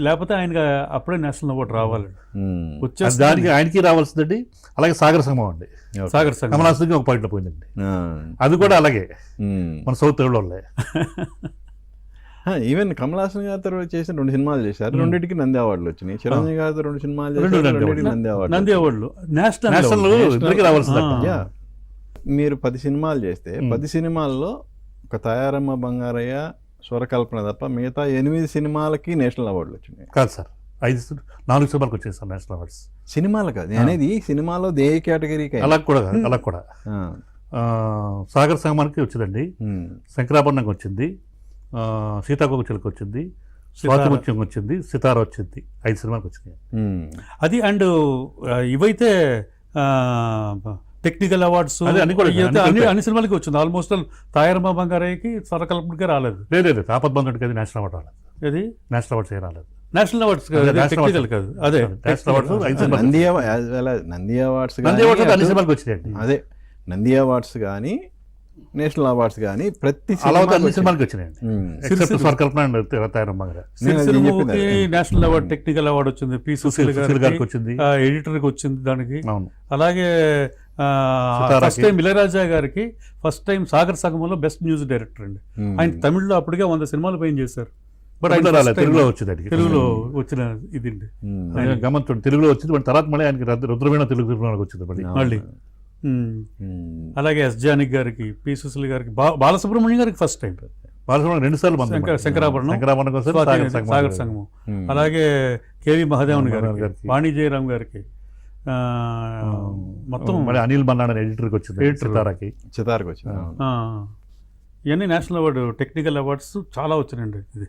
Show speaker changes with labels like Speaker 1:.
Speaker 1: లేకపోతే ఆయనకి అప్పుడే నేషనల్ అవార్డు రావాలి.
Speaker 2: దానికి ఆయనకి రావాల్సిందండి. అలాగే సాగర్ సంగమం అండి,
Speaker 1: సాగర్ సంగమం
Speaker 2: కమల్ హాసన్కి ఒక పాయింట్లో పోయిందండి. అది కూడా అలాగే మన సౌత్ తెలుగు వాళ్ళే.
Speaker 3: ఈవెన్ కమల్ హాసన్ గారితో చేసిన 2 సినిమాలు చేశారు, రెండింటికి నంది అవార్డులు వచ్చినాయి. చిరంజీవి గారితో 2 సినిమాలు చేశారు, రెండింటికి
Speaker 1: నంది అవార్డులు.
Speaker 2: నేషనల్ ఇద్దరికి రావాల్సింది.
Speaker 3: మీరు 10 సినిమాలు చేస్తే 10 సినిమాల్లో ఒక తయారమ్మ బంగారయ్య, స్వరకల్పన తప్ప మిగతా 8 సినిమాలకి నేషనల్ అవార్డులు వచ్చినాయి.
Speaker 2: కాదు సార్, 4 సినిమాలకు వచ్చాయి సార్ నేషనల్ అవార్డ్స్.
Speaker 3: సినిమాలు కాదు అనేది, సినిమాలో ఏ కేటగిరీకి.
Speaker 2: అలా కూడా సాగర్ సంగమానికి వచ్చిందండి, శంకరాభరణంకి వచ్చింది, సీతాకోకచిలకి వచ్చింది, స్వాతిముత్యం వచ్చింది, సితార వచ్చింది. 5 సినిమాలకు వచ్చినాయి
Speaker 1: అది. అండ్ ఇవైతే టెక్నికల్ అవార్డ్స్ అన్ని సినిమాలకి వచ్చింది. ఆల్మోస్ట్ తాయారమ్మ బంగారయ్యకి, స్వరకల్పనకి రాలేదు.
Speaker 2: లేదు ఆపద్బంధుడికి అది నేషనల్ అవార్డు రాలేదు.
Speaker 1: ఇది
Speaker 2: నేషనల్ అవార్డ్స్ రాలేదు.
Speaker 1: నేషనల్ అవార్డ్స్ టెక్నికల్ కాదు. అదే
Speaker 2: నేషనల్ అవార్డ్స్.
Speaker 3: నంది అవార్డ్స్
Speaker 2: అన్ని సినిమాలకు వచ్చినాయండి.
Speaker 3: అదే నంది అవార్డ్స్ కానీ నేషనల్ అవార్డ్స్ కానీ ప్రతి
Speaker 2: అన్ని సినిమాలకు వచ్చినాయండి. స్వరకల్పన తాయారమ్మ గారు.
Speaker 1: నేషనల్ అవార్డు, టెక్నికల్ అవార్డు వచ్చింది. పి సుశీల్ గారికి వచ్చింది, ఎడిటర్కి వచ్చింది దానికి. అలాగే ఫస్ట్ టైం ఇళయరాజా గారికి ఫస్ట్ టైం సాగర్ సంగమంలో బెస్ట్ మ్యూజిక్ డైరెక్టర్ అండి. ఆయన తమిళ్లో అప్పటికే 100 సినిమాలు పైన చేశారు.
Speaker 2: బట్ తెలుగులో వచ్చింది,
Speaker 1: తెలుగులో వచ్చిన ఇది
Speaker 2: గమనించండి. తెలుగులో వచ్చింది, తర్వాత మళ్ళీ ఆయనకి రుద్రవీణ తెలుగు సినిమాలకు వచ్చింది మళ్ళీ.
Speaker 1: అలాగే ఎస్ జానకి గారికి, పి సుశీల్ గారికి, బాలసుబ్రహ్మణ్యం గారికి ఫస్ట్ టైం.
Speaker 2: బాలసుబ్రహ్మణ్యం 2 సార్లు
Speaker 1: శంకరాభరణం, సాగర్ సంగమం. అలాగే కేవి మహాదేవన్ గారికి, వాణి జయరామ్ గారికి, మొత్తం
Speaker 2: మళ్ళీ అనిల్ మన్నాడు ఎడిటర్కి వచ్చింది, సితారకి వచ్చింది.
Speaker 1: ఇవన్నీ నేషనల్ అవార్డు, టెక్నికల్ అవార్డ్స్ చాలా వచ్చినాయండి. ఇది